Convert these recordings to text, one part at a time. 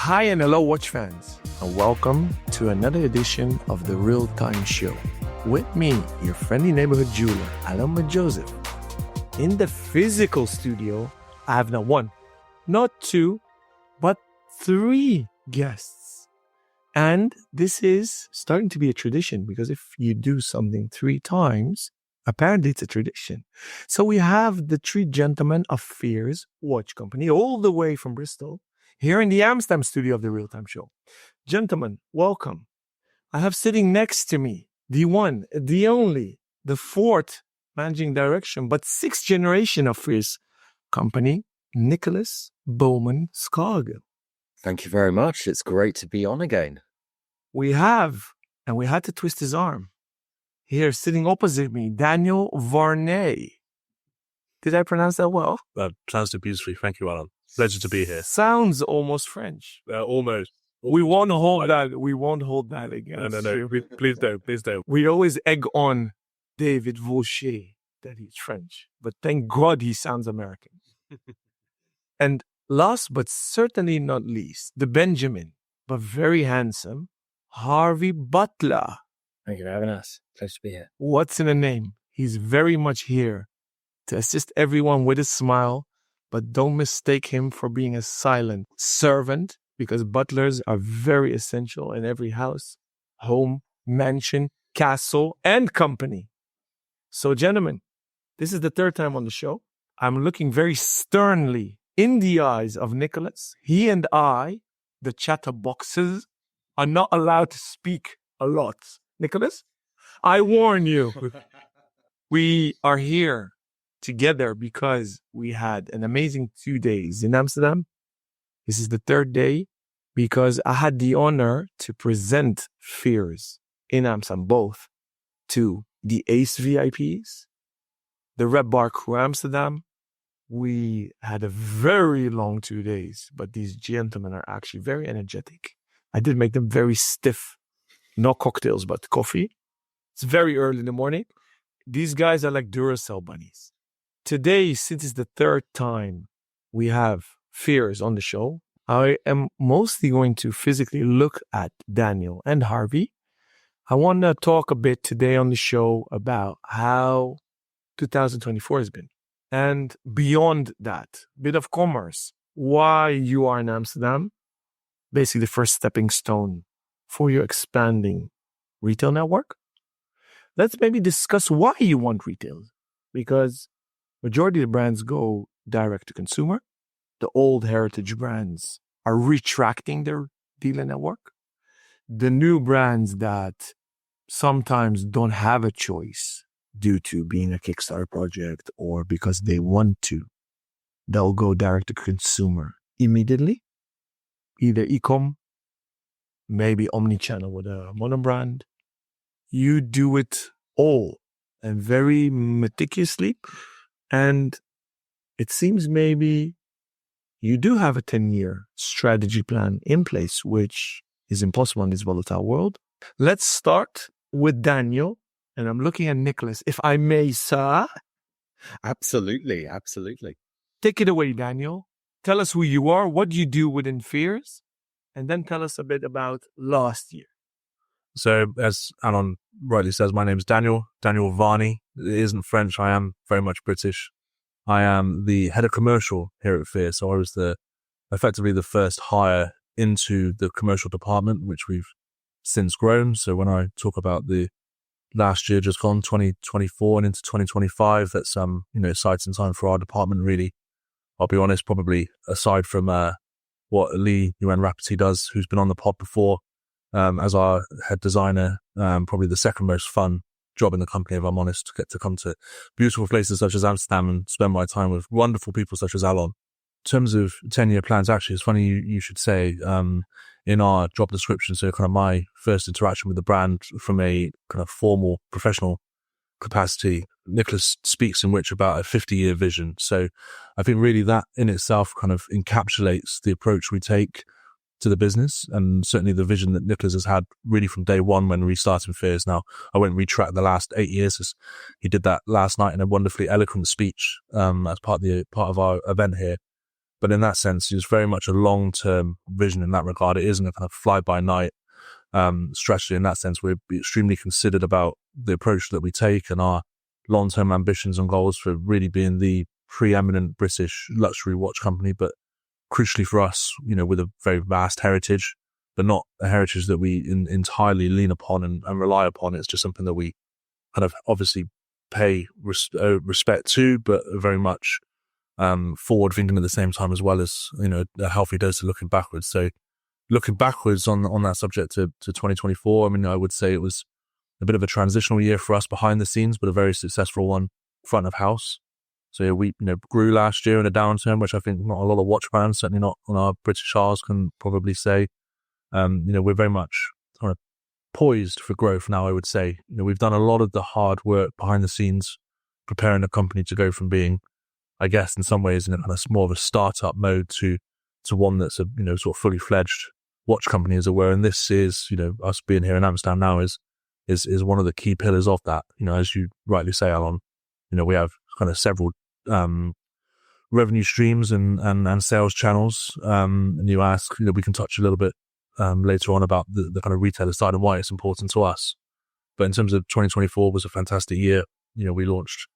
Hi and hello, watch fans, and welcome to another edition of the Real Time Show. With me, your friendly neighborhood jeweler, Alon Joseph. In the physical studio, I have not one, not two, but three guests. And this is starting to be a tradition because if you do something three times, apparently it's a tradition. So we have the three gentlemen of Fears Watch Company, all the way from Bristol, here in the Amsterdam studio of the Real Time Show. Gentlemen, welcome. I have sitting next to me the one, the only, the fourth managing director, but sixth generation of Fears Company, Nicholas Bowman-Scargill. Thank you very much. It's great to be on again. We have, and we had to twist his arm. Here, sitting opposite me, Daniel Varney. Did I pronounce that well? Pronounced it beautifully. Thank you, Alon. Pleasure to be here. Sounds almost French. Almost. We won't hold that. We won't hold that against No. you. Please don't. Please don't. We always egg on David Vaucher that he's French, but thank God he sounds American. And last but certainly not least, the Benjamin, but very handsome, Harvey Butler. Thank you for having us. Pleasure to be here. What's in a name? He's very much here to assist everyone with a smile, but don't mistake him for being a silent servant, because butlers are very essential in every house, home, mansion, castle, and company. So, gentlemen, this is the third time on the show. I'm looking very sternly in the eyes of Nicholas. He and I, the chatterboxes, are not allowed to speak a lot. Nicholas, I warn you. We are here together because we had an amazing 2 days in Amsterdam. This is the third day because I had the honor to present Fears in Amsterdam, both to the Ace VIPs, the Red Bar Crew Amsterdam. We had a very long 2 days, but these gentlemen are actually very energetic. I did make them very stiff, not cocktails, but coffee. It's very early in the morning. These guys are like Duracell bunnies. Today, since it's the third time we have Fears on the show, I am mostly going to physically look at Daniel and Harvey. I want to talk a bit today on the show about how 2024 has been. And beyond that, bit of commerce, why you are in Amsterdam, basically the first stepping stone for your expanding retail network. Let's maybe discuss why you want retail, because majority of the brands go direct to consumer. The old heritage brands are retracting their dealer network. The new brands that sometimes don't have a choice due to being a Kickstarter project or because they want to, they'll go direct to consumer immediately. Either e-com, maybe omni-channel with a monobrand. You do it all and very meticulously. And it seems maybe you do have a 10-year strategy plan in place, which is impossible in this volatile world. Let's start with Daniel. And I'm looking at Nicholas, if I may, sir. Absolutely. Take it away, Daniel. Tell us who you are, what you do within Fears, and then tell us a bit about last year. So, as Alon rightly says, my name is Daniel Varney. It isn't French. I am very much British. I am the head of commercial here at Fears. So I was effectively the first hire into the commercial department, which we've since grown. So when I talk about the last year just gone, 2024 and into 2025, that's exciting time for our department, really. I'll be honest, probably aside from what Lee Yuan Rapati does, who's been on the pod before, as our head designer, probably the second most fun job in the company, if I'm honest, to get to come to beautiful places such as Amsterdam and spend my time with wonderful people such as Alon. In terms of 10-year plans, actually, it's funny you should say, in our job description, so kind of my first interaction with the brand from a kind of formal professional capacity, Nicholas speaks in which about a 50-year vision. So I think really that in itself kind of encapsulates the approach we take to the business, and certainly the vision that Nicholas has had really from day one when restarting Fears. Now, I won't retract the last 8 years, as he did that last night in a wonderfully eloquent speech as part of our event here. But in that sense, it's very much a long-term vision in that regard. It isn't a kind of fly-by-night strategy. In that sense, we're extremely considered about the approach that we take and our long-term ambitions and goals for really being the preeminent British luxury watch company. But crucially for us, with a very vast heritage, but not a heritage that we entirely lean upon and rely upon. It's just something that we kind of obviously pay respect to, but very much forward thinking at the same time, as well as, a healthy dose of looking backwards. So looking backwards on that subject to 2024, I would say it was a bit of a transitional year for us behind the scenes, but a very successful one front of house. So we, grew last year in a downturn, which I think not a lot of watch brands, certainly not on our British Isles, can probably say. We're very much kind of poised for growth now, I would say. We've done a lot of the hard work behind the scenes, preparing the company to go from being, I guess, in some ways, in a kind of more of a startup mode to one that's a, sort of fully fledged watch company, as it were. And this is, us being here in Amsterdam now is one of the key pillars of that. As you rightly say, Alon, we have kind of several revenue streams and sales channels. And you ask, we can touch a little bit later on about the kind of retailer side and why it's important to us. But in terms of 2024 was a fantastic year. We launched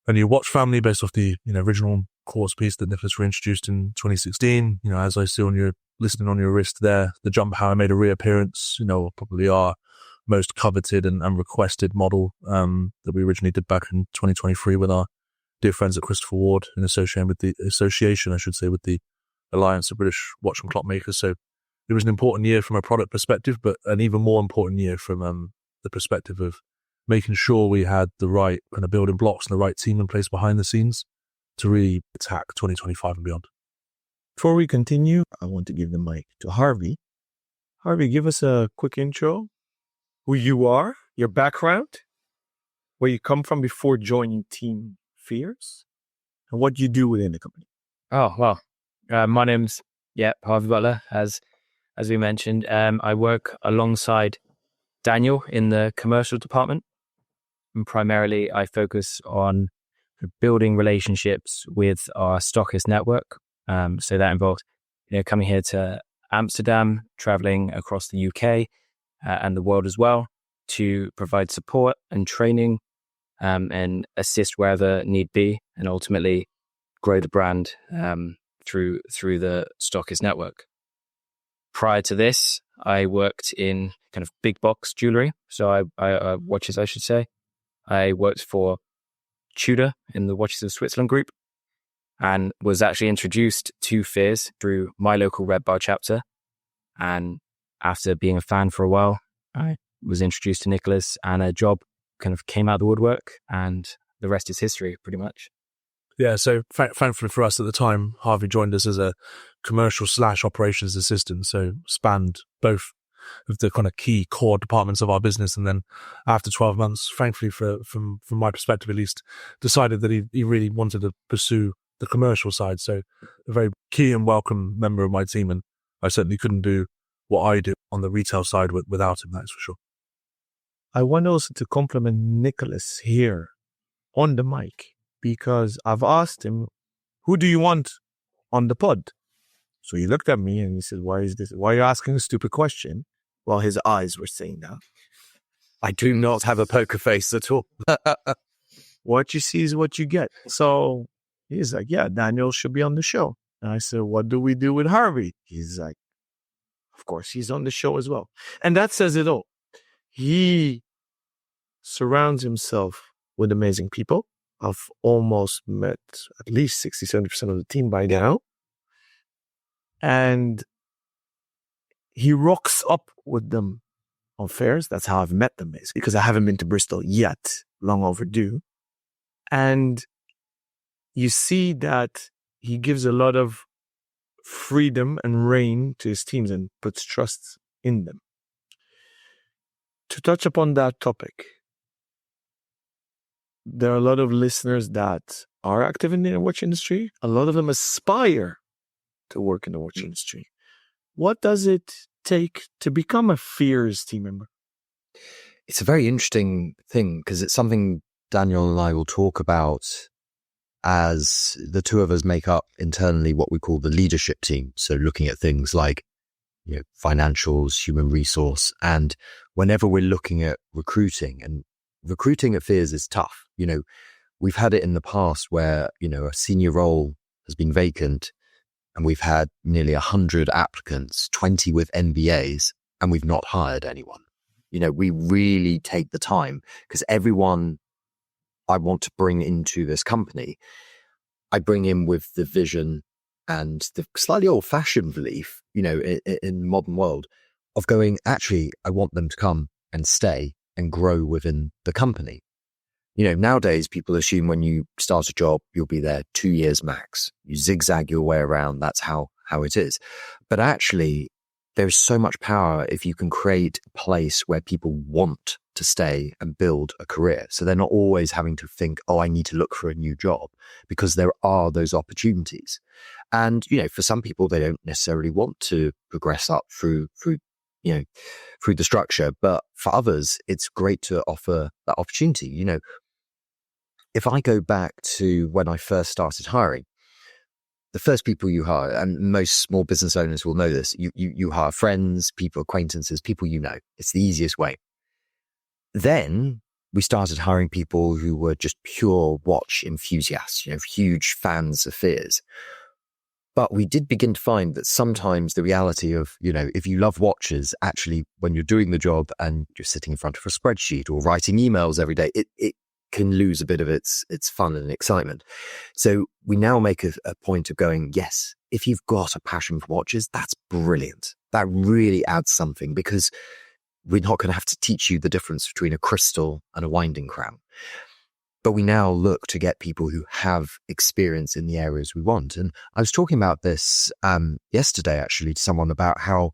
a new watch family based off the original quartz piece that Nicholas reintroduced in 2016. As I see listening on your wrist there, the jump hammer made a reappearance. Probably our most coveted and requested model that we originally did back in 2023 with our dear friends at Christopher Ward in association with the Alliance of British Watch and Clock Makers. So it was an important year from a product perspective, but an even more important year from the perspective of making sure we had the right kind of building blocks and the right team in place behind the scenes to really attack 2025 and beyond. Before we continue, I want to give the mic to Harvey. Harvey, give us a quick intro. Who you are, your background, where you come from before joining Team Fears, and what you do within the company. Oh, well, my name's, Harvey Butler, as we mentioned. I work alongside Daniel in the commercial department. And primarily, I focus on building relationships with our stockist network. So that involved, coming here to Amsterdam, traveling across the UK and the world as well, to provide support and training and assist wherever need be, and ultimately grow the brand through the stockist network. Prior to this, I worked in kind of big box jewelry. So I watches, I should say. I worked for Tudor in the Watches of Switzerland group and was actually introduced to Fears through my local Red Bar chapter. And after being a fan for a while, I was introduced to Nicholas, and a job kind of came out of the woodwork, and the rest is history, pretty much. Yeah, so thankfully for us at the time, Harvey joined us as a commercial / operations assistant, so spanned both of the kind of key core departments of our business. And then after 12 months, thankfully from my perspective at least, decided that he really wanted to pursue the commercial side. So a very key and welcome member of my team, and I certainly couldn't do what I do on the retail side without him, that's for sure. I want also to compliment Nicholas here on the mic, because I've asked him, who do you want on the pod? So he looked at me and he said, why are you asking a stupid question? Well, his eyes were saying that. I do not have a poker face at all. What you see is what you get. So he's like, yeah, Daniel should be on the show. And I said, what do we do with Harvey? He's like, of course, he's on the show as well. And that says it all. He surrounds himself with amazing people. I've almost met at least 60-70% of the team by now. And he rocks up with them on fairs. That's how I've met them, is because I haven't been to Bristol yet. Long overdue. And you see that he gives a lot of freedom and reign to his teams and puts trust in them. To touch upon that topic, there are a lot of listeners that are active in the watch industry. A lot of them aspire to work in the watch industry. What does it take to become a Fears team member? It's a very interesting thing because it's something Daniel and I will talk about as the two of us make up internally what we call the leadership team. So looking at things like, financials, human resource. And whenever we're looking at recruiting, and recruiting at Fears is tough. We've had it in the past where, a senior role has been vacant and we've had nearly 100 applicants, 20 with MBAs, and we've not hired anyone. We really take the time because everyone I want to bring into this company, I bring in with the vision and the slightly old-fashioned belief, in modern world of going, actually, I want them to come and stay and grow within the company. Nowadays, people assume when you start a job, you'll be there 2 years max. You zigzag your way around. That's how it is. But actually, there's so much power if you can create a place where people want to stay and build a career. So they're not always having to think, oh, I need to look for a new job, because there are those opportunities. And, for some people, they don't necessarily want to progress up through the structure. But for others, it's great to offer that opportunity. If I go back to when I first started hiring, the first people you hire, and most small business owners will know this, you hire friends, people, acquaintances, people It's the easiest way. Then we started hiring people who were just pure watch enthusiasts, huge fans of Fears. But we did begin to find that sometimes the reality of, if you love watches, actually, when you're doing the job and you're sitting in front of a spreadsheet or writing emails every day, it can lose a bit of its fun and excitement. So we now make a point of going, yes, if you've got a passion for watches, that's brilliant. That really adds something, because we're not going to have to teach you the difference between a crystal and a winding crown. But we now look to get people who have experience in the areas we want. And I was talking about this yesterday, actually, to someone about how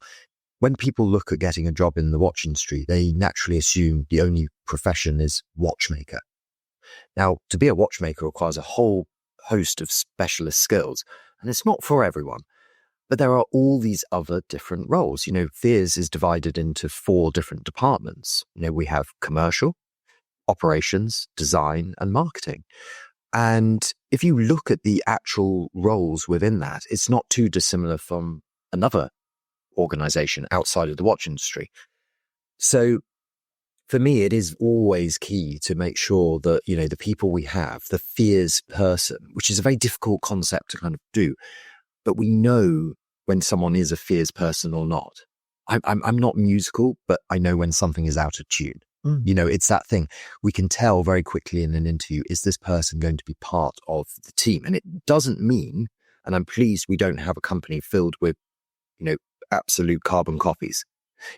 when people look at getting a job in the watch industry, they naturally assume the only profession is watchmaker. Now, to be a watchmaker requires a whole host of specialist skills, and it's not for everyone. But there are all these other different roles. Fears is divided into 4 different departments. We have commercial, operations, design, and marketing. And if you look at the actual roles within that, it's not too dissimilar from another organization outside of the watch industry. So for me, it is always key to make sure that, the people we have, the Fears person, which is a very difficult concept to kind of do, but we know when someone is a Fears person or not. I'm not musical, but I know when something is out of tune. It's that thing. We can tell very quickly in an interview, is this person going to be part of the team? And it doesn't mean, and I'm pleased we don't have a company filled with, absolute carbon copies.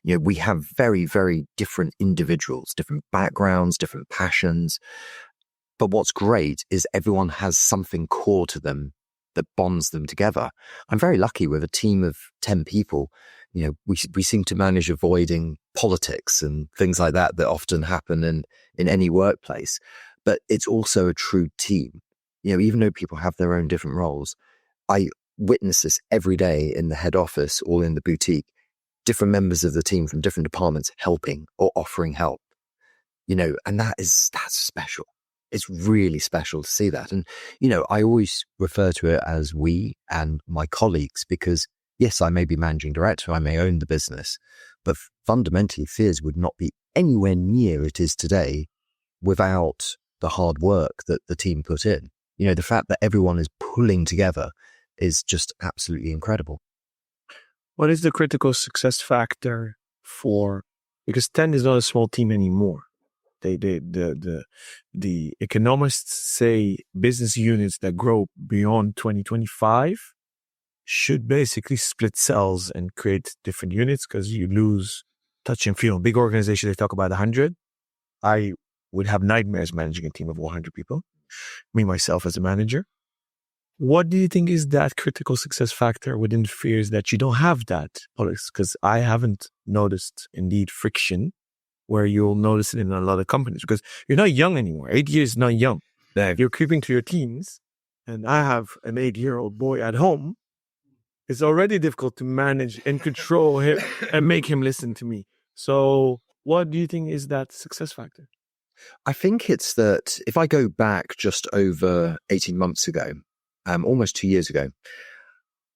We have very, very different individuals, different backgrounds, different passions. But what's great is everyone has something core to them that bonds them together. I'm very lucky with a team of 10 people. We seem to manage avoiding politics and things like that often happen in any workplace. But it's also a true team. Even though people have their own different roles, I witness this every day in the head office or in the boutique. Different members of the team from different departments helping or offering help. And that's special. It's really special to see that. And, I always refer to it as we and my colleagues, because yes, I may be managing director, I may own the business, but fundamentally Fears would not be anywhere near it is today without the hard work that the team put in. The fact that everyone is pulling together is just absolutely incredible. What is the critical success factor because 10 is not a small team anymore. The economists say business units that grow beyond 2025 should basically split cells and create different units, because you lose touch and feel. Big organizations, they talk about 100. I would have nightmares managing a team of 100 people, me myself as a manager. What do you think is that critical success factor within Fears that you don't have that, because I haven't noticed indeed friction where you'll notice it in a lot of companies, because you're not young anymore. 8 years is not young. You're creeping to your teens, and I have an 8-year-old boy at home. It's already difficult to manage and control him and make him listen to me. So what do you think is that success factor? I think it's that if I go back just over 18 months ago, almost 2 years ago,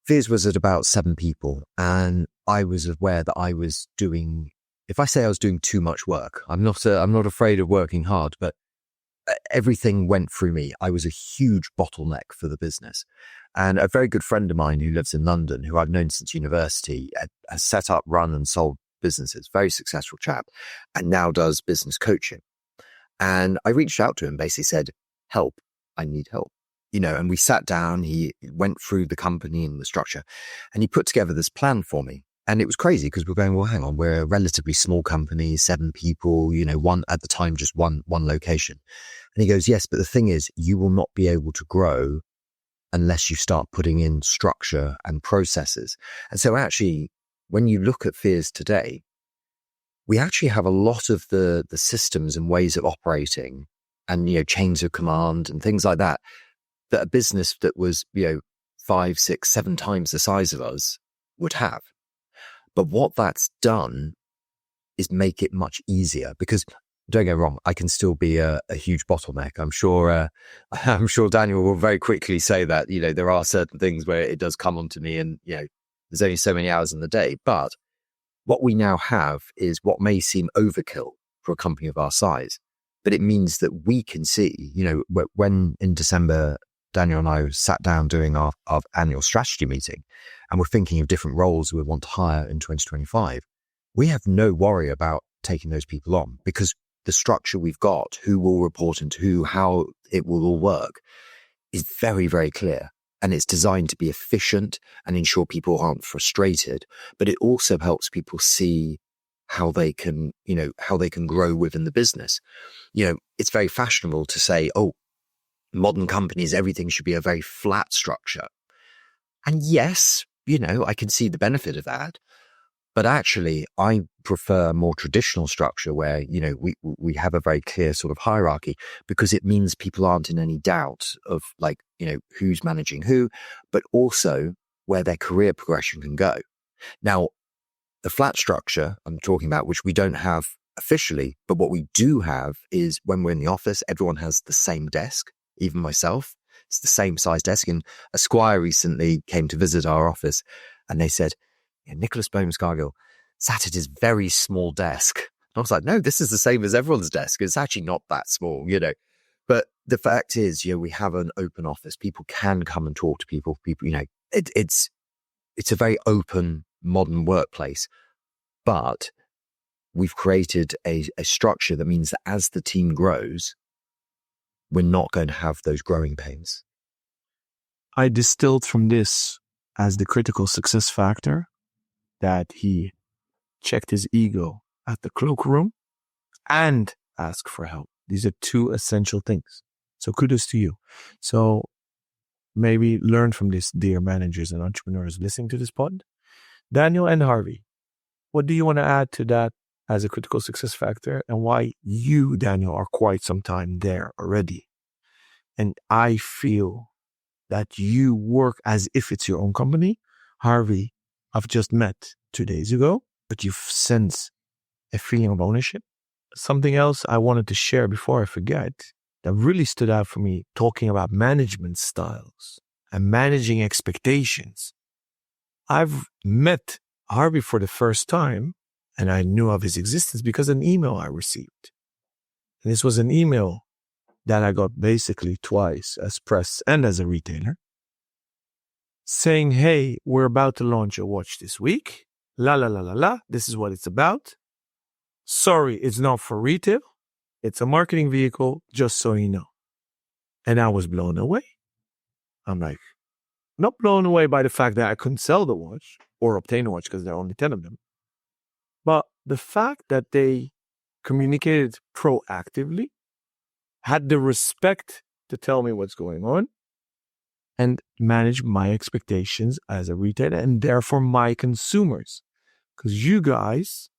Fears was at about 7 people, and I was aware that I was doing, if I say I was doing too much work, I'm not afraid of working hard, but everything went through me. I was a huge bottleneck for the business. And a very good friend of mine who lives in London, who I've known since university, has set up, run and sold businesses, very successful chap, and now does business coaching. And I reached out to him, basically said, help, I need help. And we sat down, he went through the company and the structure, and he put together this plan for me. And it was crazy because we're going, well, hang on, we're a relatively small company, 7 people, one at the time, just one location. And he goes, yes, but the thing is, you will not be able to grow unless you start putting in structure and processes. And so actually, when you look at Fears today, we actually have a lot of the systems and ways of operating and, chains of command and things like that a business that was, 5, 6, 7 times the size of us would have. But what that's done is make it much easier, because don't get me wrong, I can still be a huge bottleneck. I'm sure Daniel will very quickly say that, there are certain things where it does come onto me and, there's only so many hours in the day. But what we now have is what may seem overkill for a company of our size, but it means that we can see, when in December, Daniel and I sat down doing our annual strategy meeting, and we're thinking of different roles we want to hire in 2025. We have no worry about taking those people on, because the structure we've got, who will report into who, how it will all work, is very, very clear. And it's designed to be efficient and ensure people aren't frustrated. But it also helps people see how they can grow within the business. It's very fashionable to say, oh, modern companies, everything should be a very flat structure. And yes, I can see the benefit of that. But actually, I prefer a more traditional structure where, we have a very clear sort of hierarchy, because it means people aren't in any doubt of who's managing who, but also where their career progression can go. Now, the flat structure I'm talking about, which we don't have officially, but what we do have is when we're in the office, everyone has the same desk. Even myself, it's the same size desk. And a squire recently came to visit our office, and they said, Nicholas Bowman-Scargill sat at his very small desk. And I was like, no, this is the same as everyone's desk. It's actually not that small, But the fact is, we have an open office. People can come and talk to people. It's a very open, modern workplace. But we've created a structure that means that as the team grows, we're not going to have those growing pains. I distilled from this as the critical success factor that he checked his ego at the cloakroom and asked for help. These are 2 essential things. So kudos to you. So maybe learn from this, dear managers and entrepreneurs listening to this pod. Daniel and Harvey, what do you want to add to that as a critical success factor, and why you, Daniel, are quite some time there already? And I feel that you work as if it's your own company. Harvey, I've just met 2 days ago, but you've sensed a feeling of ownership. Something else I wanted to share before I forget that really stood out for me, talking about management styles and managing expectations. I've met Harvey for the first time, and I knew of his existence because of an email I received. And this was an email that I got basically twice as press and as a retailer, saying, hey, we're about to launch a watch this week. La, la, la, la, la. This is what it's about. Sorry, it's not for retail. It's a marketing vehicle, just so you know. And I was blown away. I'm like, not blown away by the fact that I couldn't sell the watch or obtain a watch because there are only 10 of them. But the fact that they communicated proactively, had the respect to tell me what's going on, and manage my expectations as a retailer and therefore my consumers. Because you guys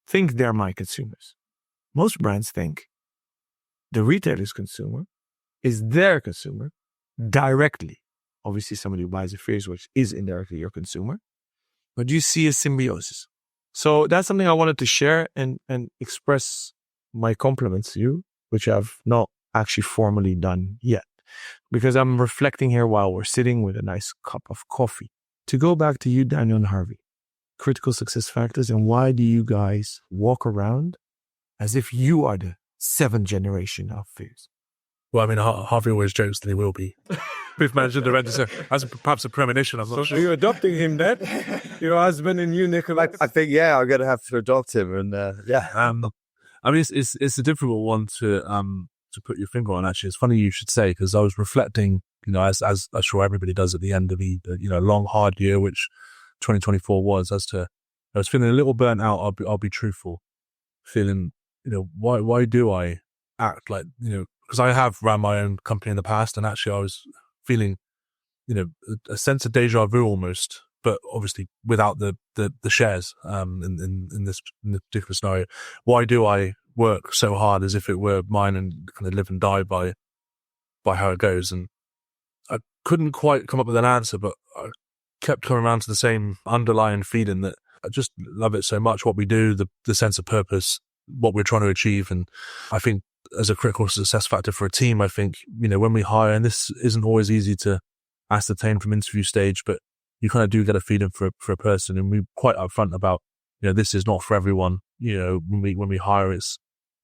think they're my consumers. Most brands think the retailer's consumer is their consumer directly. Obviously, somebody who buys a Fears watch is indirectly your consumer, but you see a symbiosis. So that's something I wanted to share and express my compliments to you, which I've not actually formally done yet, because I'm reflecting here while we're sitting with a nice cup of coffee. To go back to you, Daniel and Harvey, critical success factors, and why do you guys walk around as if you are the 7th generation of Fizz? Well, I mean, Harvey always jokes that he will be fifth manager director. That's perhaps a premonition. I'm not sure. Are you adopting him then? Your husband and you, Nicholas? I think, yeah, I'm going to have to adopt him. And I mean, it's a difficult one to put your finger on. Actually, it's funny you should say, because I was reflecting, as I'm sure everybody does at the end of the long hard year, which 2024 was. I was feeling a little burnt out. I'll be truthful, feeling why do I act like because I have ran my own company in the past, and actually I was feeling a sense of deja vu almost, but obviously without the shares in this particular scenario. Why do I work so hard as if it were mine and kind of live and die by how it goes? And I couldn't quite come up with an answer, but I kept coming around to the same underlying feeling that I just love it so much, what we do, the sense of purpose, what we're trying to achieve. And I think as a critical success factor for a team, I think, when we hire, and this isn't always easy to ascertain from interview stage, but you kind of do get a feeling for a person, and we're quite upfront about, this is not for everyone. When we hire, it's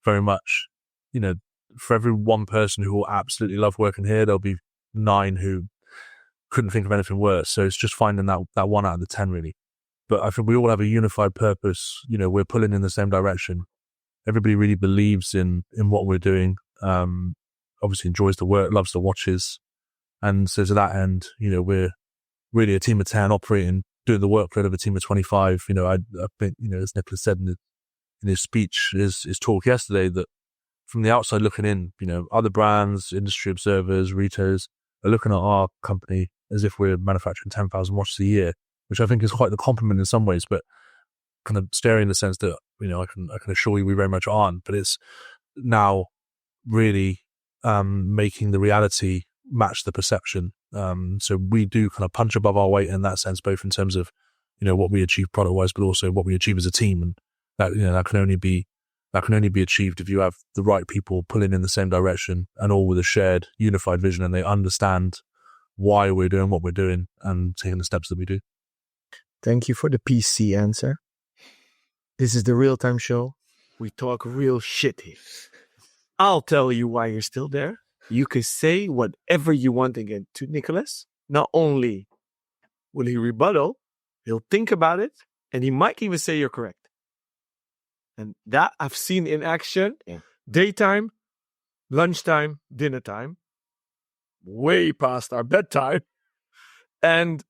very much, for every one person who will absolutely love working here, there'll be 9 who couldn't think of anything worse. So it's just finding that 1 out of the 10 really. But I think we all have a unified purpose. We're pulling in the same direction. Everybody really believes in what we're doing. Obviously enjoys the work, loves the watches. And so to that end, we're really a team of 10 operating, doing the workload of a team of 25. I think, as Nicholas said in his speech, his talk yesterday, that from the outside looking in, other brands, industry observers, retailers are looking at our company as if we're manufacturing 10,000 watches a year, which I think is quite the compliment in some ways, but kind of scary in the sense that, I can assure you we very much aren't, but it's now really making the reality match the perception. So we do kind of punch above our weight in that sense, both in terms of, what we achieve product wise, but also what we achieve as a team. And that, that can only be achieved if you have the right people pulling in the same direction and all with a shared unified vision, and they understand why we're doing what we're doing and taking the steps that we do. Thank you for the PC answer. This is the real-time show. We talk real shit here. I'll tell you why you're still there. You can say whatever you want again to Nicholas. Not only will he rebuttal, he'll think about it, and he might even say you're correct. And that I've seen in action. Daytime, lunchtime, dinner time, way past our bedtime. And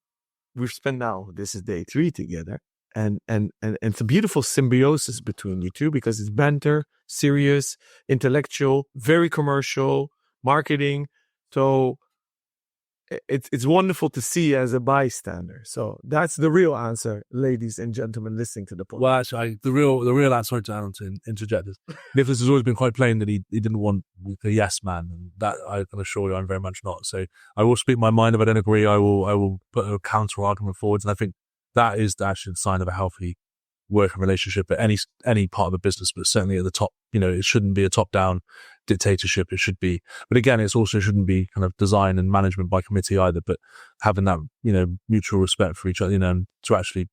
we've spent now, this is day 3 together. And it's a beautiful symbiosis between you two, because it's banter, serious, intellectual, very commercial, marketing. So it's wonderful to see as a bystander. So that's the real answer, ladies and gentlemen listening to the podcast. Well, actually, the real answer, sorry to Alon to interject this. Nicholas has always been quite plain that he didn't want a yes man, and that I can assure you I'm very much not. So I will speak my mind. If I don't agree, I will put a counter argument forwards, and I think that is actually the sign of a healthy working relationship at any part of a business, but certainly at the top. It shouldn't be a top-down dictatorship. It should be, but again, it also shouldn't be kind of design and management by committee either. But having that, mutual respect for each other, and to actually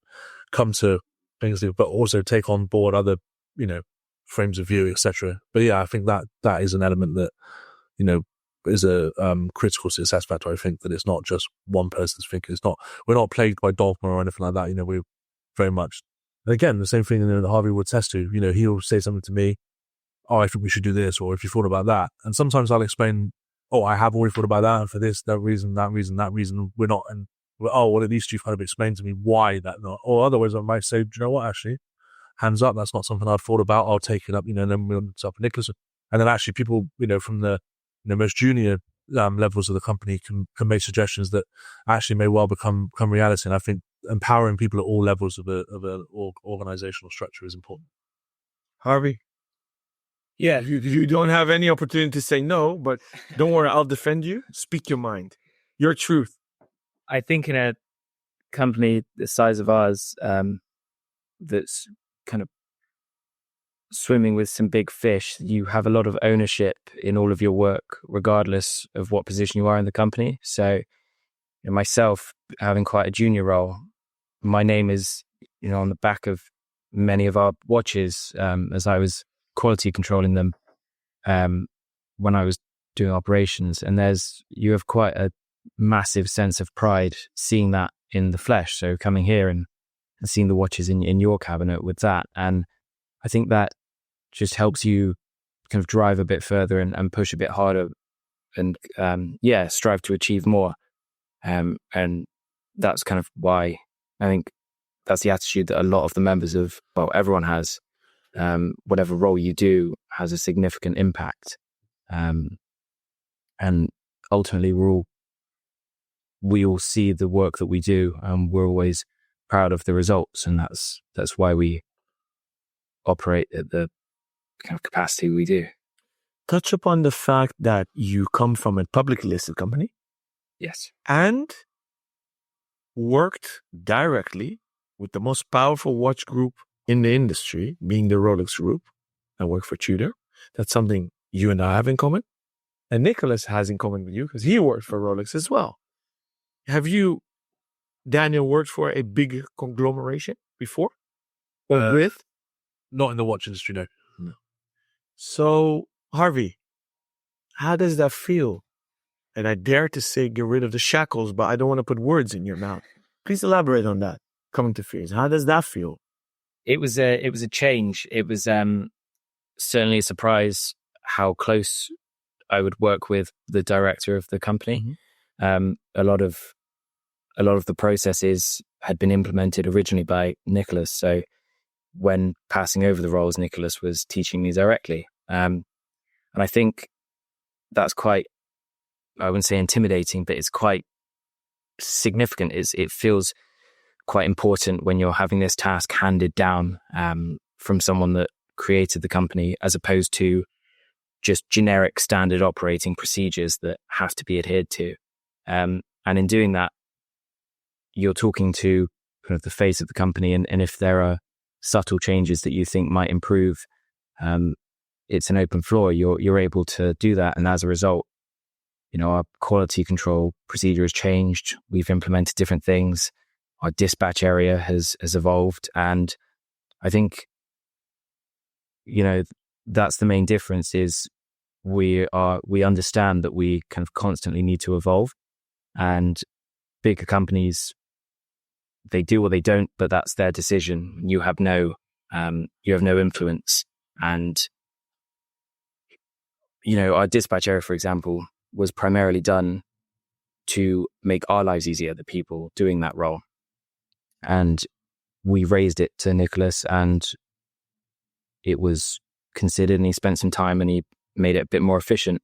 come to things, but also take on board other, frames of view, etc. But yeah, I think that is an element that, is a critical success factor. I think that it's not just one person's thinking. We're not plagued by dogma or anything like that. We're very much, again, the same thing that Harvey would attest to. He'll say something to me, oh, I think we should do this, or if you thought about that. And sometimes I'll explain, oh, I have already thought about that, and for this, that reason, we're not. And at least you've kind of explained to me why that not. Or otherwise I might say, do you know what, actually, hands up, that's not something I'd thought about. I'll take it up, and then we'll talk to Nicholas. And then actually people, from the most junior levels of the company can make suggestions that actually may well become reality. And I think empowering people at all levels of a organizational structure is important. Harvey? Yeah, you don't have any opportunity to say no, but don't worry, I'll defend you. Speak your mind, your truth. I think in a company the size of ours, that's kind of swimming with some big fish. You have a lot of ownership in all of your work, regardless of what position you are in the company. So myself, having quite a junior role, my name is, on the back of many of our watches, as I was quality controlling them when I was doing operations. And you have quite a massive sense of pride seeing that in the flesh. So coming here and seeing the watches in your cabinet with that. And I think that just helps you kind of drive a bit further and push a bit harder and, strive to achieve more. And that's kind of why I think that's the attitude that a lot of the members of, everyone has. Whatever role you do has a significant impact. And ultimately we all see the work that we do, and we're always proud of the results. And that's why we operate at the kind of capacity we do. Touch upon the fact that you come from a publicly listed company. Yes. And worked directly with the most powerful watch group in the industry, being the Rolex Group. I work for Tudor. That's something you and I have in common. And Nicholas has in common with you because he worked for Rolex as well. Have you, Daniel, worked for a big conglomeration before? Or with? Not in the watch industry, no. So, Harvey, how does that feel? And I dare to say get rid of the shackles, but I don't want to put words in your mouth. Please elaborate on that, coming to Fears. How does that feel? It was a change. It was certainly a surprise how close I would work with the director of the company. Mm-hmm. A lot of the processes had been implemented originally by Nicholas. So when passing over the roles, Nicholas was teaching me directly. And I think that's quite, I wouldn't say intimidating, but it's quite significant. It feels quite important when you're having this task handed down from someone that created the company, as opposed to just generic standard operating procedures that have to be adhered to. And in doing that, you're talking to kind of the face of the company. And if there are subtle changes that you think might improve, it's an open floor. You're able to do that. And as a result, our quality control procedure has changed. We've implemented different things. Our dispatch area has evolved. And I think, that's the main difference is we understand that we kind of constantly need to evolve, and bigger companies, they do or they don't, but that's their decision. You have no influence. And, our dispatch area, for example, was primarily done to make our lives easier, the people doing that role. And we raised it to Nicholas, and it was considered, and he spent some time and he made it a bit more efficient.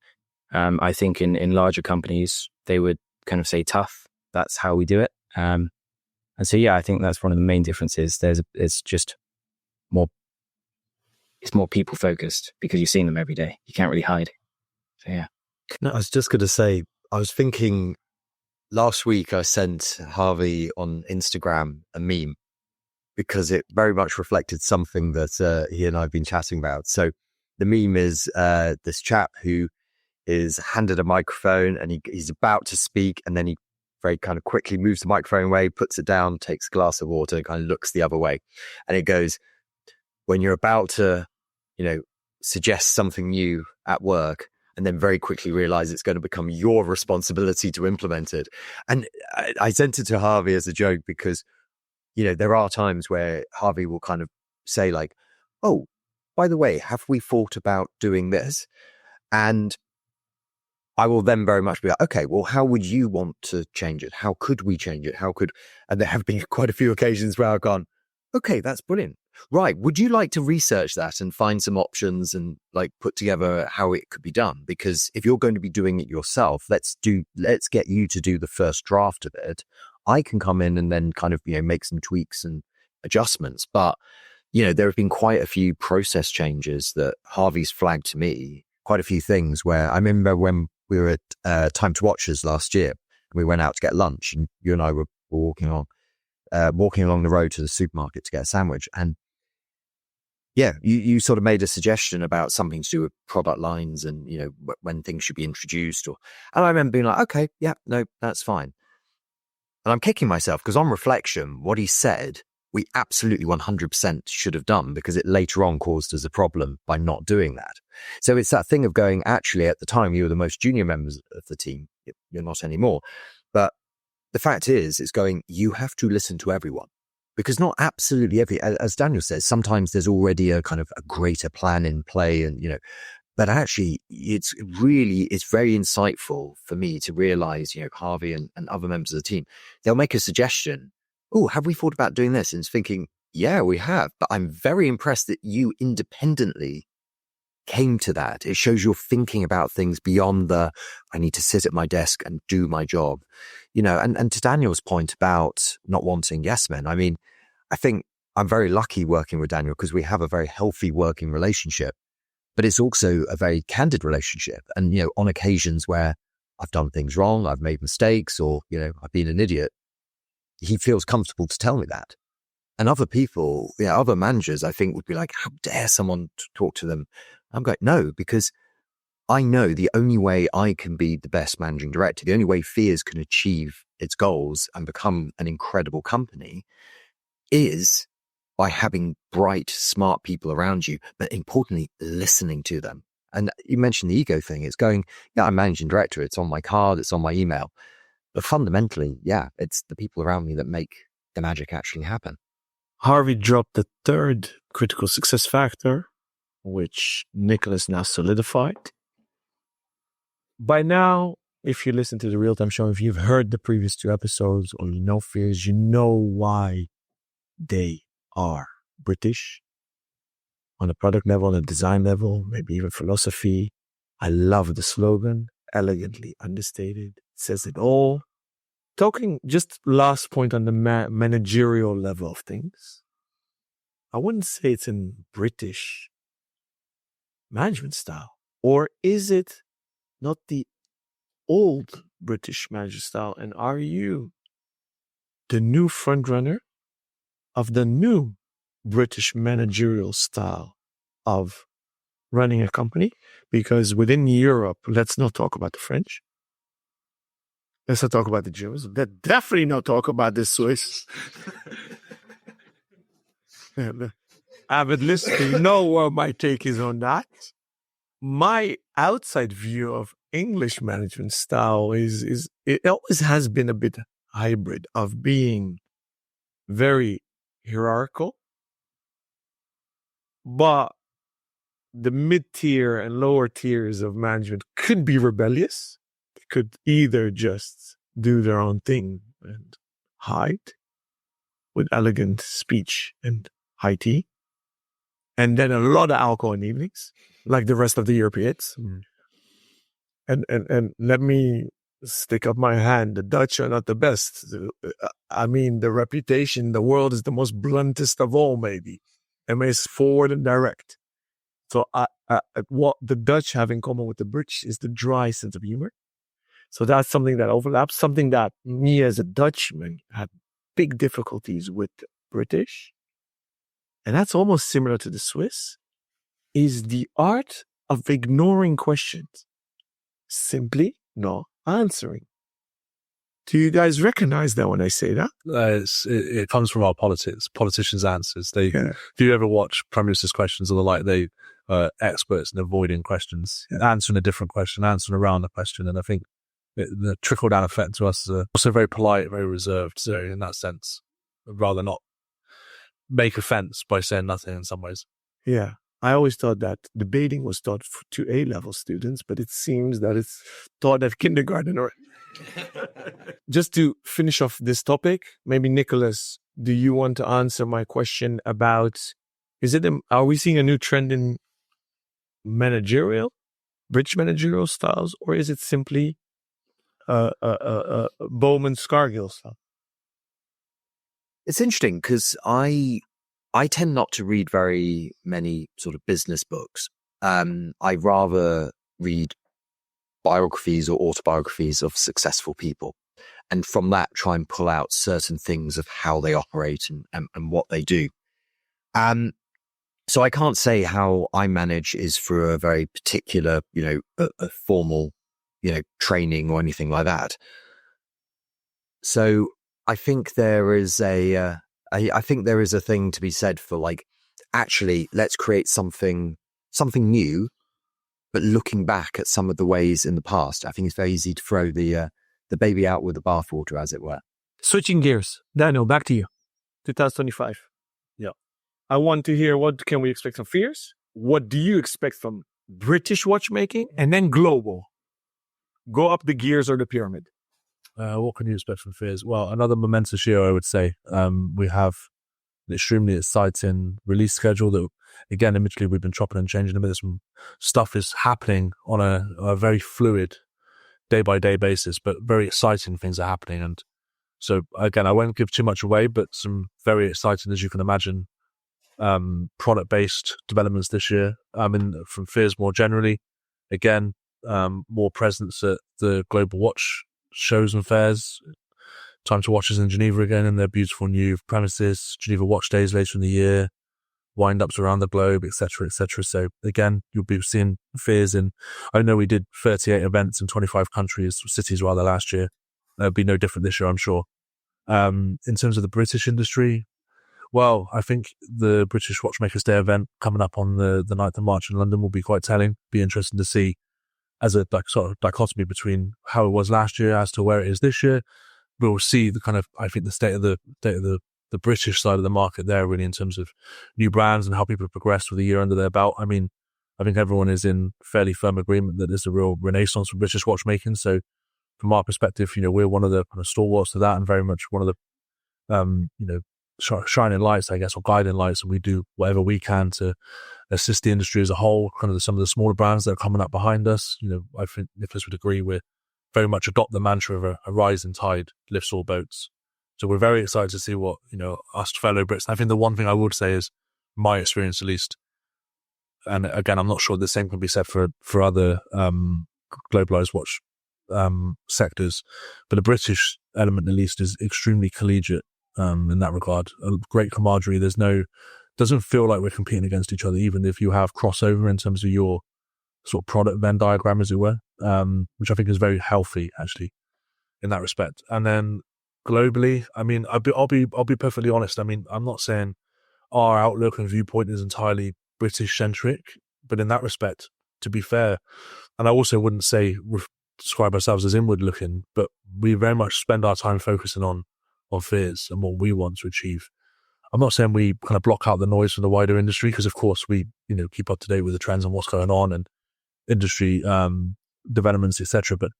I think in larger companies, they would kind of say tough. That's how we do it. And so, I think that's one of the main differences. It's just more, it's more people focused because you've seen them every day. You can't really hide. So, yeah. No, I was just going to say, I was thinking last week I sent Harvey on Instagram a meme because it very much reflected something that he and I have been chatting about. So the meme is this chap who is handed a microphone and he's about to speak, and then he very kind of quickly moves the microphone away, puts it down, takes a glass of water, kind of looks the other way. And it goes, when you're about to, suggest something new at work, and then very quickly realize it's going to become your responsibility to implement it. And I sent it to Harvey as a joke because, there are times where Harvey will kind of say like, oh, by the way, have we thought about doing this? And I will then very much be like, okay, well, how would you want to change it? How could we change it? And there have been quite a few occasions where I've gone, okay, that's brilliant. Right. Would you like to research that and find some options and like put together how it could be done? Because if you're going to be doing it yourself, let's get you to do the first draft of it. I can come in and then kind of, make some tweaks and adjustments. But, there have been quite a few process changes that Harvey's flagged to me, quite a few things where I remember when we were at Time to Watchers last year, we went out to get lunch and you and I were walking along the road to the supermarket to get a sandwich. And Yeah, you sort of made a suggestion about something to do with product lines and, when things should be introduced. And I remember being like, okay, yeah, no, that's fine. And I'm kicking myself because on reflection, what he said, we absolutely 100% should have done, because it later on caused us a problem by not doing that. So it's that thing of going, actually, at the time, you were the most junior members of the team. You're not anymore. But the fact is, it's going, you have to listen to everyone. Because not absolutely as Daniel says, sometimes there's already a kind of a greater plan in play, and but actually it's very insightful for me to realize, Harvey and other members of the team, they'll make a suggestion. Oh, have we thought about doing this? And it's thinking, yeah, we have, but I'm very impressed that you independently came to that. It shows you're thinking about things beyond I need to sit at my desk and do my job, and to Daniel's point about not wanting yes men. I mean, I think I'm very lucky working with Daniel because we have a very healthy working relationship, but it's also a very candid relationship. And, on occasions where I've done things wrong, I've made mistakes, or, I've been an idiot, he feels comfortable to tell me that. And other people, other managers, I think, would be like, how dare someone talk to them? I'm going, no, because I know the only way I can be the best managing director, the only way Fears can achieve its goals and become an incredible company is by having bright, smart people around you, but importantly, listening to them. And you mentioned the ego thing. It's going, yeah, I'm managing director. It's on my card. It's on my email. But fundamentally, yeah, it's the people around me that make the magic actually happen. Harvey dropped the third critical success factor, which Nicholas now solidified. By now, if you listen to the Real-Time Show, if you've heard the previous 2 episodes or you know Fears, you know why they are British on a product level, on a design level, maybe even philosophy. I love the slogan, elegantly understated. It says it all. Talking just last point on the managerial level of things. I wouldn't say it's in British management style. Or is it not the old British management style? And are you the new frontrunner of the new British managerial style of running a company? Because within Europe, let's not talk about the French. Let's not talk about the Germans. Let's definitely not talk about the Swiss. Avid listener, you know what my take is on that. My outside view of English management style is it always has been a bit hybrid of being very hierarchical, but the mid-tier and lower tiers of management could be rebellious. They could either just do their own thing and hide with elegant speech and high tea, and then a lot of alcohol in the evenings, like the rest of the Europeans. And let me stick up my hand. The Dutch are not the best. I mean, the reputation in the world is the most bluntest of all, maybe. And it's forward and direct. So what the Dutch have in common with the British is the dry sense of humor. So that's something that overlaps, something that me as a Dutchman had big difficulties with the British. And that's almost similar to the Swiss, is the art of ignoring questions. Simply not answering. Do you guys recognize that when I say that? It comes from our politics, politicians' answers. If you ever watch Prime Minister's questions or the like, they are experts in avoiding questions, answering a different question, answering around the question. And I think the trickle-down effect to us is also very polite, very reserved. So in that sense, I'd rather not make offense by saying nothing in some ways. Yeah. I always thought that debating was taught to A-level students, but it seems that it's taught at kindergarten. Or just to finish off this topic, maybe Nicholas, do you want to answer my question about, are we seeing a new trend in British managerial styles, or is it simply Bowman-Scargill style? It's interesting because I tend not to read very many sort of business books. I rather read biographies or autobiographies of successful people. And from that, try and pull out certain things of how they operate and what they do. So I can't say how I manage is for a very particular, a formal, training or anything like that. So I think there is I think there is a thing to be said for like, actually, let's create something new, but looking back at some of the ways in the past. I think it's very easy to throw the baby out with the bathwater, as it were. Switching gears. Daniel, back to you. 2025. Yeah. I want to hear, what can we expect from Fierce? What do you expect from British watchmaking? And then global. Go up the gears or the pyramid. What can you expect from Fears? Well, another momentous year, I would say. We have an extremely exciting release schedule that, again, admittedly, we've been chopping and changing a bit. Some stuff is happening on a very fluid, day-by-day basis, but very exciting things are happening. And so, again, I won't give too much away, but some very exciting, as you can imagine, product-based developments this year. From Fears more generally, again, more presence at the global watch shows and fairs. Time to Watch is in Geneva again in their beautiful new premises. Geneva Watch Days later in the year. Wind-ups around the globe, etc., etc. So again, you'll be seeing Fears in. I know we did 38 events in 25 cities rather last year. It'll be no different this year, I'm sure. In terms of the British industry, well, I think the British Watchmakers Day event coming up on the 9th of March in London will be quite telling. Be interesting to see as a sort of dichotomy between how it was last year as to where it is this year. We'll see the kind of, I think, the state of the British side of the market there, really, in terms of new brands and how people have progressed with a year under their belt. I mean, I think everyone is in fairly firm agreement that there's a real renaissance for British watchmaking. So from our perspective, we're one of the kind of stalwarts to that and very much one of the, shining lights, I guess, or guiding lights. And we do whatever we can to assist the industry as a whole, kind of some of the smaller brands that are coming up behind us. I think Nicholas would agree, we're very much adopt the mantra of a rising tide lifts all boats. So we're very excited to see what, us fellow Brits. I think the one thing I would say is my experience, at least, and again, I'm not sure the same can be said for other globalized watch sectors, but the British element, at least, is extremely collegiate in that regard. A great camaraderie. Doesn't feel like we're competing against each other, even if you have crossover in terms of your sort of product Venn diagram, as it were, which I think is very healthy, actually, in that respect. And then globally, I mean, I'll be perfectly honest. I mean, I'm not saying our outlook and viewpoint is entirely British centric, but in that respect, to be fair, and I also wouldn't say describe ourselves as inward looking, but we very much spend our time focusing on Fears and what we want to achieve. I'm not saying we kind of block out the noise from the wider industry, because of course we, keep up to date with the trends and what's going on and industry developments, etc. But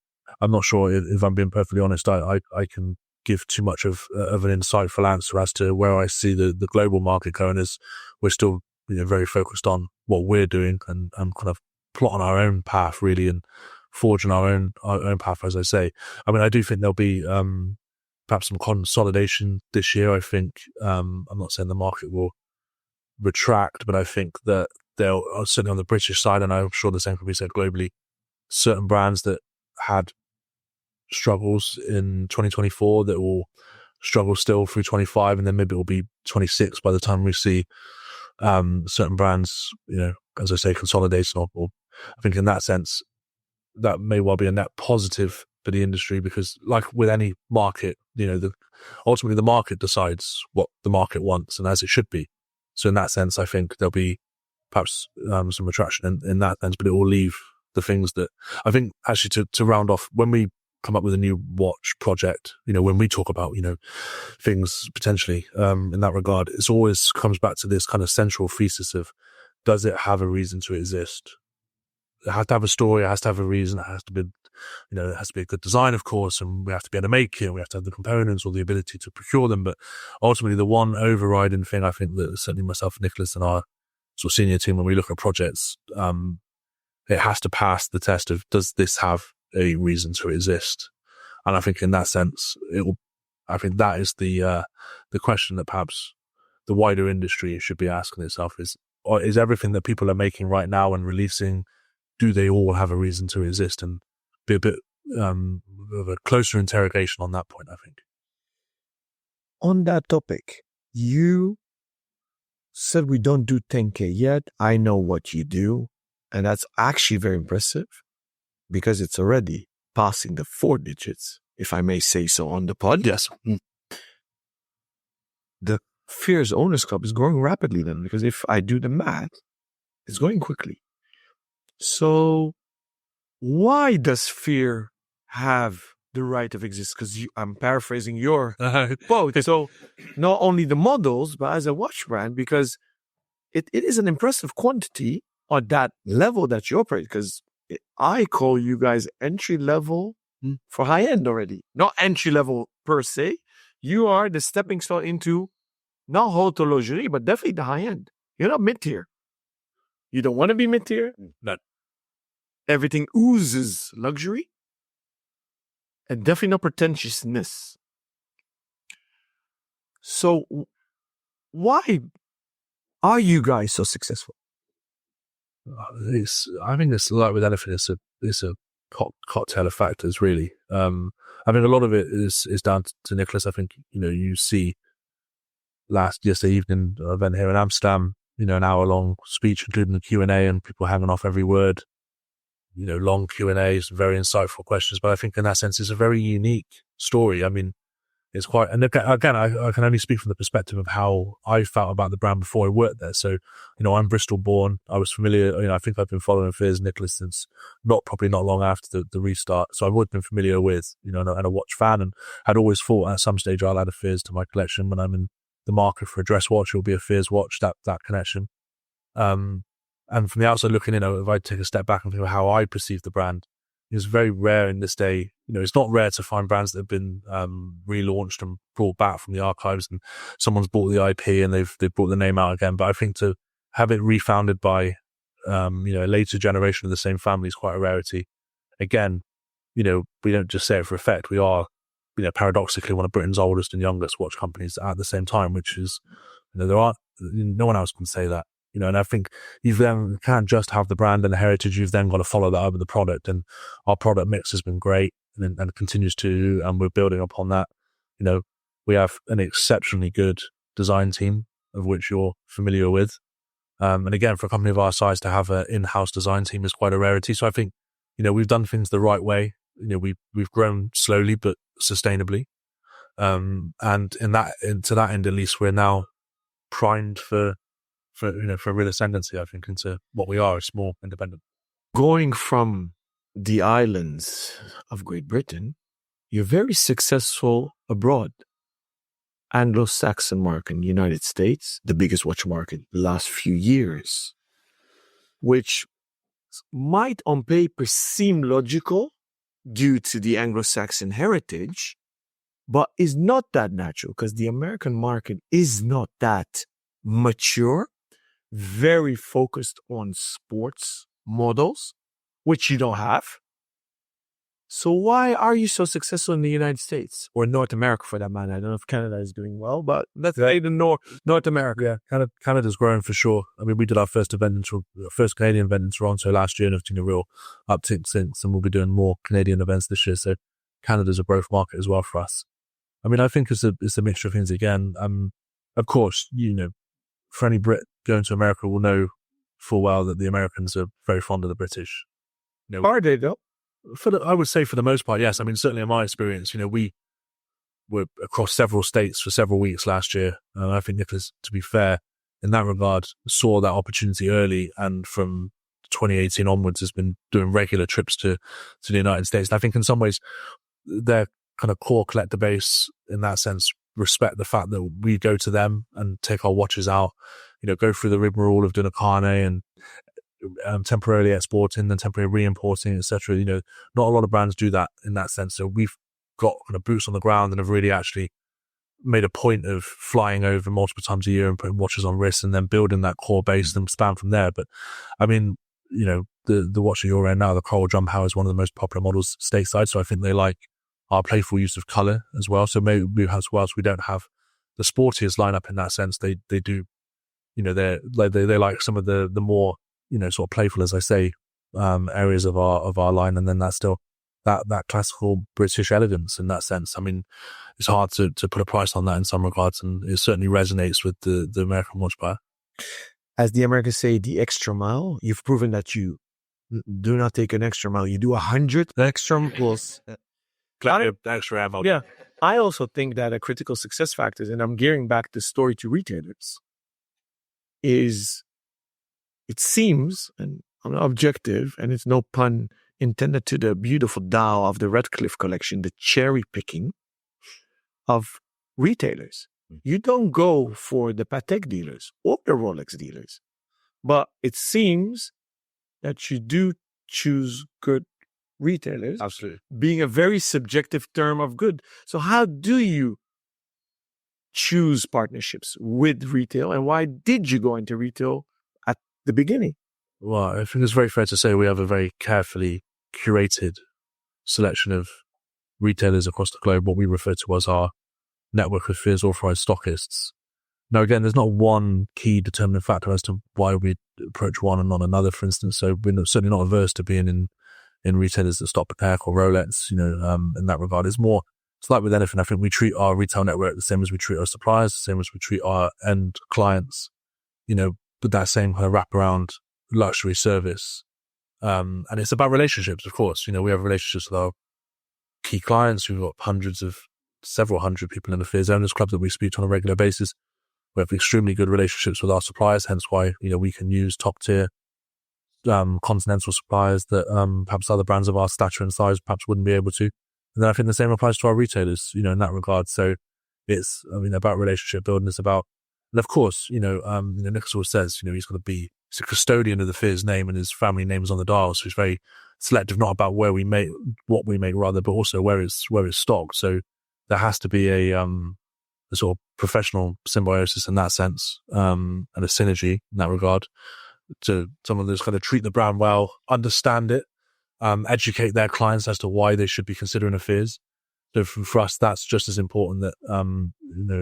I'm not sure if I'm being perfectly honest, I can give too much of an insightful answer as to where I see the global market going, as we're still very focused on what we're doing and kind of plotting our own path, really, and forging our own path, as I say. I mean, I do think there'll be perhaps some consolidation this year. I think I'm not saying the market will retract, but I think that they'll, certainly on the British side, and I'm sure the same can be said globally, certain brands that had struggles in 2024 that will struggle still through 25, and then maybe it will be 26 by the time we see certain brands, as I say, consolidating. Or I think in that sense, that may well be a net positive for the industry, because like with any market, ultimately the market decides what the market wants, and as it should be. So in that sense, I think there'll be perhaps some retraction in that sense, but it will leave the things that I think, actually, to round off, when we come up with a new watch project, when we talk about, things potentially in that regard, it always comes back to this kind of central thesis of, does it have a reason to exist? It has to have a story, it has to have a reason, it has to be, it has to be a good design, of course, and we have to be able to make it, and we have to have the components or the ability to procure them. But ultimately, the one overriding thing, I think, that certainly myself, Nicholas, and our sort of senior team, when we look at projects, it has to pass the test of, does this have a reason to exist? And I think in that sense, I think that is the question that perhaps the wider industry should be asking itself: is everything that people are making right now and releasing, do they all have a reason to exist? And be a bit of a closer interrogation on that point, I think. On that topic, you said we don't do 10K yet. I know what you do. And that's actually very impressive because it's already passing the 4 digits, if I may say so on the pod. Yes. The Fears Owners Club is growing rapidly then, because if I do the math, it's going quickly. So why does Fear have the right of existence? Because I'm paraphrasing your quote. So not only the models, but as a watch brand, because it is an impressive quantity on that level that you operate. Because I call you guys entry level for high end already. Not entry level per se. You are the stepping stone into not haute horlogerie, but definitely the high end. You're not mid tier. You don't want to be mid tier. No. Everything oozes luxury. And definitely not pretentiousness. So why are you guys so successful? I think it's like with anything, it's a cocktail of factors, really. I mean, a lot of it is down to Nicholas. I think, you see yesterday evening event here in Amsterdam, an hour-long speech, including the Q&A, and people hanging off every word. Long Q&As, very insightful questions. But I think in that sense, it's a very unique story. I mean, it's quite, and again, I can only speak from the perspective of how I felt about the brand before I worked there. So, I'm Bristol born. I was familiar, I think I've been following Fears Nicholas since probably not long after the restart. So I've always been familiar with, and a watch fan, and had always thought at some stage I'll add a Fears to my collection. When I'm in the market for a dress watch, it'll be a Fears watch, that connection. And from the outside looking in, if I take a step back and think of how I perceive the brand, it's very rare in this day. It's not rare to find brands that have been relaunched and brought back from the archives, and someone's bought the IP and they've brought the name out again. But I think to have it refounded by a later generation of the same family is quite a rarity. Again, we don't just say it for effect. We are, paradoxically one of Britain's oldest and youngest watch companies at the same time, which is, no one else can say that. And I think you can't just have the brand and the heritage. You've then got to follow that up with the product. And our product mix has been great and continues to, and we're building upon that. We have an exceptionally good design team, of which you're familiar with. And again, for a company of our size to have an in-house design team is quite a rarity. So I think, we've done things the right way. We've grown slowly, but sustainably. And to that end, at least, we're now primed for real ascendancy, I think, into what we are, a small independent. Going from the islands of Great Britain, you're very successful abroad. Anglo-Saxon market in the United States, the biggest watch market the last few years, which might on paper seem logical due to the Anglo-Saxon heritage, but is not that natural because the American market is not that mature, very focused on sports models, which you don't have. So why are you so successful in the United States or North America for that matter? I don't know if Canada is doing well, but let's say the North America. Yeah, Canada's growing for sure. I mean, we did our first Canadian event in Toronto last year, and have seen a real uptick since, and we'll be doing more Canadian events this year. So Canada's a growth market as well for us. I mean, I think it's a mixture of things again. Of course, for any Brit going to America will know full well that the Americans are very fond of the British. Are they though? I would say for the most part, yes. I mean, certainly in my experience, we were across several states for several weeks last year. And I think Nicholas, to be fair, in that regard, saw that opportunity early, and from 2018 onwards has been doing regular trips to the United States. And I think in some ways, their kind of core collector base, in that sense, respect the fact that we go to them and take our watches out, go through the rigmarole of doing a carnet and temporarily exporting, then temporarily re-importing, etc. Not a lot of brands do that in that sense. So we've got kind of boots on the ground and have really actually made a point of flying over multiple times a year and putting watches on wrists and then building that core base and span from there. But I mean, the watch that you're wearing now, the Coral Jump Hour, is one of the most popular models stateside. So I think they like our playful use of color as well. So maybe whilst we don't have the sportiest lineup in that sense, they do, they like some of the more, sort of playful, as I say, areas of our line. And then that's still that classical British elegance in that sense. I mean, it's hard to put a price on that in some regards, and it certainly resonates with the American watch buyer. as the Americans say, the extra mile. You've proven that you do not take an extra mile. You do 100 extra miles. Extra ammo. Yeah. I also think that a critical success factor, and I'm gearing back the story to retailers, is it seems, and I'm not objective, and it's no pun intended to the beautiful Tao of the Redcliffe collection, the cherry picking of retailers. You don't go for the Patek dealers or the Rolex dealers, but it seems that you do choose good retailers. Absolutely. Being a very subjective term of good. So how do you choose partnerships with retail, and why did you go into retail at the beginning? Well, I think it's very fair to say we have a very carefully curated selection of retailers across the globe, what we refer to as our network of FIRS authorized stockists. Now, again, there's not one key determining factor as to why we approach one and not another, for instance. So we're certainly not averse to being in retailers that stock Patek or Rolex, in that regard. It's like with anything. I think we treat our retail network the same as we treat our suppliers, the same as we treat our end clients, with that same kind of wraparound luxury service. And it's about relationships, of course. We have relationships with our key clients. We've got several hundred people in the FIRS Owners Club that we speak to on a regular basis. We have extremely good relationships with our suppliers, hence why, we can use top tier continental suppliers that perhaps other brands of our stature and size perhaps wouldn't be able to. And then I think the same applies to our retailers, in that regard. So it's, about relationship building. It's about, and of course, Nicholas always says, he's a custodian of the FIRS name, and his family name is on the dial. So he's very selective, not about what we make rather, but also where it's stocked. So there has to be a sort of professional symbiosis in that sense, and a synergy in that regard, to someone that's going to treat the brand well, understand it, educate their clients as to why they should be considering a FIRS. So for us, that's just as important. That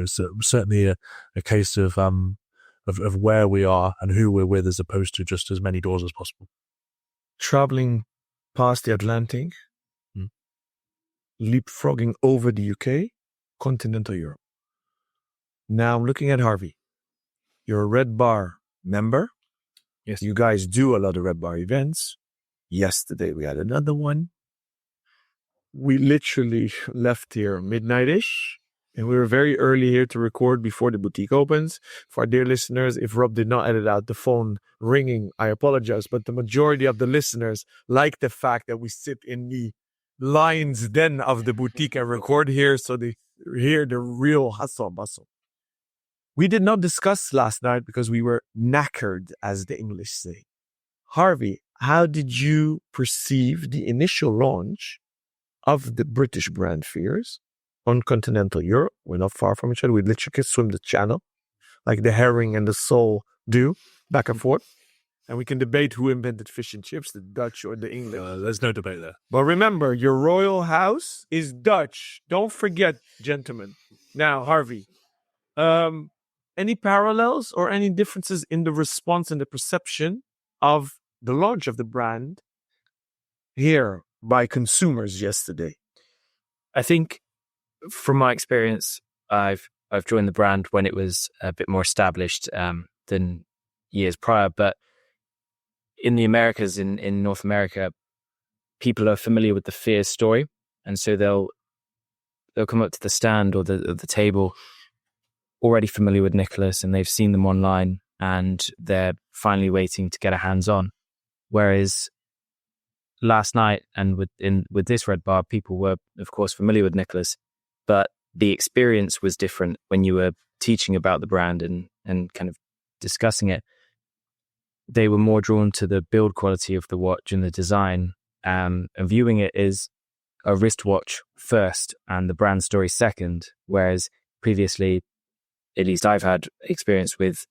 it's certainly a case of where we are and who we're with, as opposed to just as many doors as possible. Traveling past the Atlantic, leapfrogging over the UK, continental Europe. Now I'm looking at Harvey. You're a Red Bar member. Yes. You guys do a lot of Red Bar events. Yesterday we had another one. We literally left here midnight-ish, and we were very early here to record before the boutique opens. For our dear listeners, if Rob did not edit out the phone ringing, I apologize, but the majority of the listeners like the fact that we sit in the lion's den of the boutique and record here, so they hear the real hustle bustle. We did not discuss last night because we were knackered, as the English say. Harvey, how did you perceive the initial launch of the British brand FIRS on continental Europe? We're not far from each other. We literally could swim the channel like the herring and the sole do, back and forth. And we can debate who invented fish and chips, the Dutch or the English. There's no debate there. But remember, your royal house is Dutch. Don't forget, gentlemen. Now, Harvey, any parallels or any differences in the response and the perception of the launch of the brand here by consumers yesterday? I think from my experience, I've joined the brand when it was a bit more established than years prior. But in the Americas, in North America, people are familiar with the FIRS story, and so they'll come up to the stand or the table already familiar with Nicholas, and they've seen them online, and they're finally waiting to get a hands-on. Whereas last night and with this Red Bar, people were, of course, familiar with Nicholas, but the experience was different when you were teaching about the brand and kind of discussing it. They were more drawn to the build quality of the watch and the design, and viewing it as a wristwatch first and the brand story second, whereas previously, at least I've had experience with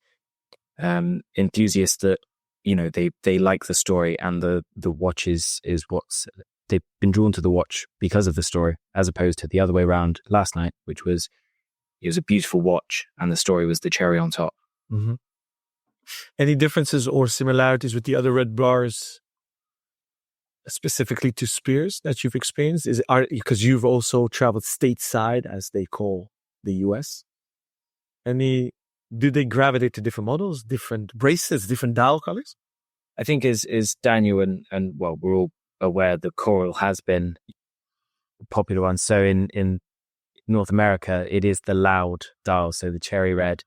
enthusiasts that, they like the story, and the watch is what's, they've been drawn to the watch because of the story, as opposed to the other way around last night, which was, it was a beautiful watch and the story was the cherry on top. Mm-hmm. Any differences or similarities with the other Red Bars, specifically to Spears, that you've experienced? Because you've also traveled stateside, as they call the US. Any Do they gravitate to different models, different bracelets, different dial colors? I think is Daniel and well, we're all aware the coral has been a popular one. So in North America, it is the loud dial, so the cherry red,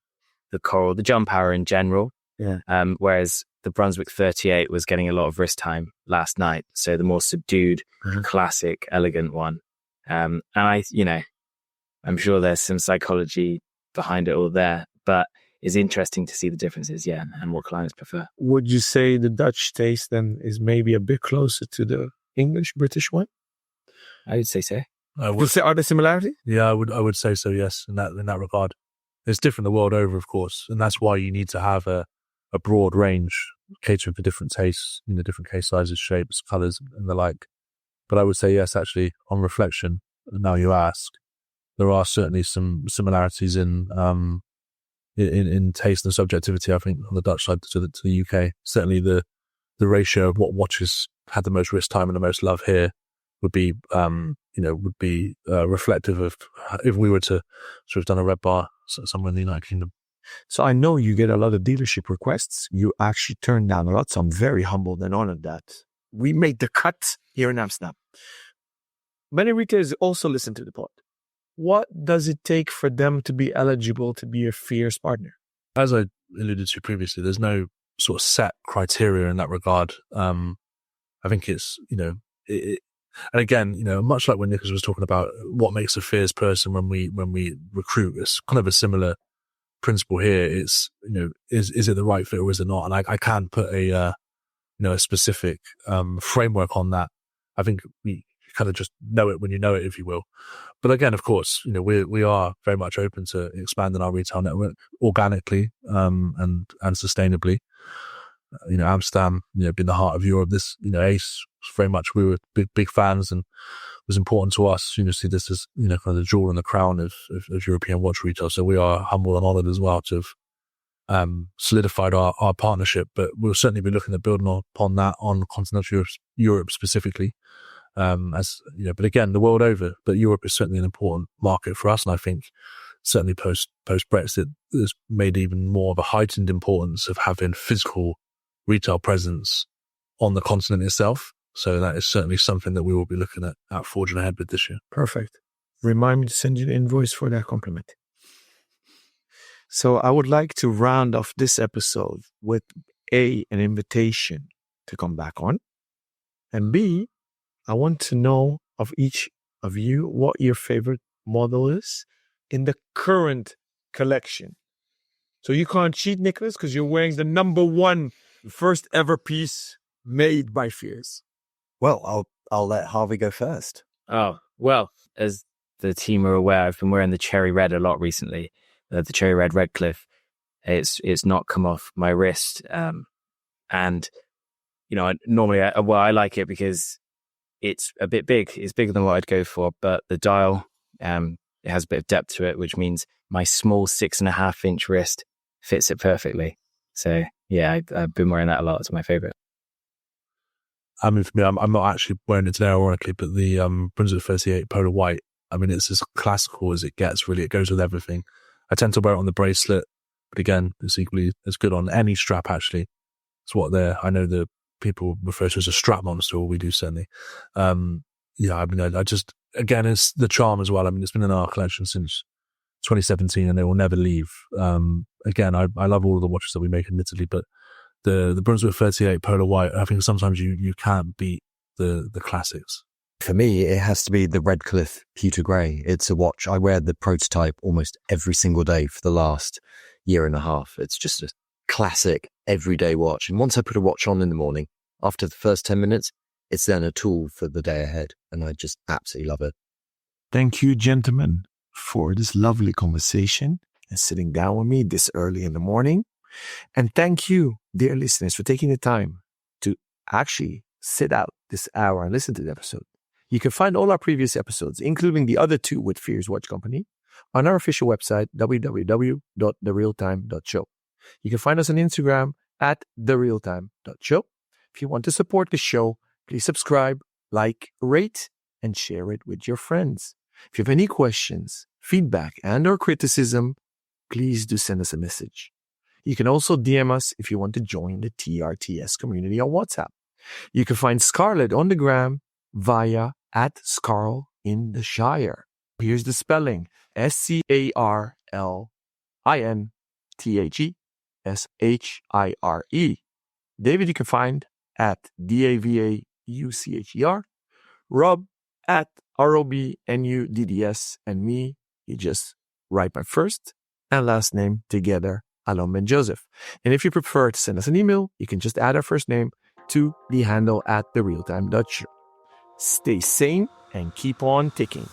the coral, the jump hour in general. Yeah. Whereas the Brunswick 38 was getting a lot of wrist time last night, so the more subdued, classic, elegant one. And I'm sure there's some psychology behind it all there, but it's interesting to see the differences, and what clients prefer. Would you say the Dutch taste then is maybe a bit closer to the English, British one? I would say so. Are there similarities? Yeah, I would say so. Yes, in that regard, it's different the world over, of course, and that's why you need to have a broad range catering for different tastes, different case sizes, shapes, colors, and the like. But I would say yes, actually, on reflection, now you ask, there are certainly some similarities in taste and subjectivity. I think on the Dutch side to the UK, certainly the ratio of what watches had the most wrist time and the most love here would be reflective of if we were to sort of done a red bar somewhere in the United Kingdom. So I know you get a lot of dealership requests. You actually turn down a lot, so I'm very humbled and honored that we made the cut here in Amsterdam. Many retailers also listen to the pod. What does it take for them to be eligible to be a Fierce partner? As I alluded to previously, there's no sort of set criteria in that regard. I think it's, and again, much like when Nicholas was talking about what makes a Fierce person when we recruit, it's kind of a similar principle here. It's, is it the right fit or is it not? And I can't put a specific framework on that. I think we kind of just know it when you know it, if you will. But again, of course, we are very much open to expanding our retail network organically and sustainably. Amsterdam, being the heart of Europe, this, Ace, very much we were big fans, and it was important to us, see this as, kind of the jewel in the crown of European watch retail. So we are humble and honored as well to have solidified our partnership, but we'll certainly be looking at building upon that on continental Europe specifically. But again, the world over, but Europe is certainly an important market for us. And I think certainly post Brexit, has made even more of a heightened importance of having physical retail presence on the continent itself. So that is certainly something that we will be looking at forging ahead with this year. Perfect. Remind me to send you the invoice for that compliment. So I would like to round off this episode with A, an invitation to come back on, and B, I want to know of each of you what your favorite model is in the current collection. So you can't cheat, Nicholas, because you're wearing the number one first ever piece made by Fierce. Well, I'll let Harvey go first. Oh, well, as the team are aware, I've been wearing the cherry red a lot recently. The cherry red Redcliffe. It's not come off my wrist. And, normally, I like it because it's a bit big. It's bigger than what I'd go for, but the dial, it has a bit of depth to it, which means my small 6.5-inch wrist fits it perfectly. So yeah, I've been wearing that a lot. It's my favorite. I mean, for me, I'm not actually wearing it today, ironically, but the Brunswick 38 Polar White, I mean, it's as classical as it gets, really. It goes with everything. I tend to wear it on the bracelet, but again, it's equally as good on any strap, actually. It's what I know the people refer to as a strap monster, or we do certainly. I mean, I just, again, it's the charm as well. I mean, it's been in our collection since 2017 and they will never leave. Again, I love all of the watches that we make, admittedly, but the Brunswick 38 Polar White, I think sometimes you can't beat the classics. For me, it has to be the Redcliffe Pewter Grey. It's a watch. I wear the prototype almost every single day for the last year and a half. It's just a classic everyday watch. And once I put a watch on in the morning, after the first 10 minutes, it's then a tool for the day ahead. And I just absolutely love it. Thank you, gentlemen, for this lovely conversation and sitting down with me this early in the morning. And thank you, dear listeners, for taking the time to actually sit out this hour and listen to the episode. You can find all our previous episodes, including the other two with Fierce Watch Company, on our official website, www.therealtime.show. You can find us on Instagram at therealtime.show. If you want to support the show, please subscribe, like, rate, and share it with your friends. If you have any questions, feedback, and or criticism, please do send us a message. You can also DM us if you want to join the TRTS community on WhatsApp. You can find Scarlett on the gram via @Scarl in the Shire. Here's the spelling: ScarlinTheShire. David you can find @DAVAUCHER. Rob @ROBNUDDS. And me, you just write my first and last name together, Alon Ben Joseph. And if you prefer to send us an email, you can just add our first name to the handle @therealtime.show. Stay sane and keep on ticking.